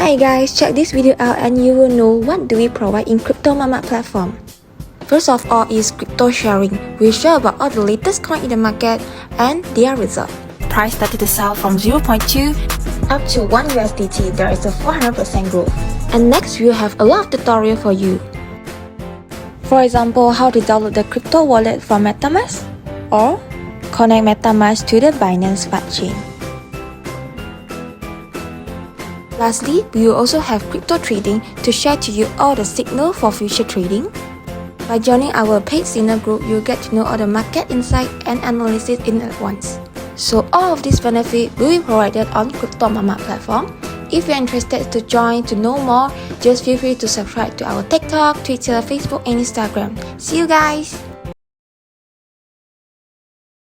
Hi guys, check this video out and you will know what do we provide in Crypto Mama platform. First of all is crypto sharing. We share about all the latest coin in the market and their result. Price started to sell from 0.2 up to 1 USDT. There is a 400% growth. And next we have a lot of tutorial for you. For example, how to download the crypto wallet from MetaMask or connect MetaMask to the Binance Smart Chain. Lastly, we will also have crypto trading to share to you all the signal for future trading. By joining our paid signal group, you'll get to know all the market insight and analysis in at once. So all of these benefits will be provided on Crypto Mama platform. If you're interested to join to know more, just feel free to subscribe to our TikTok, Twitter, Facebook and Instagram. See you guys!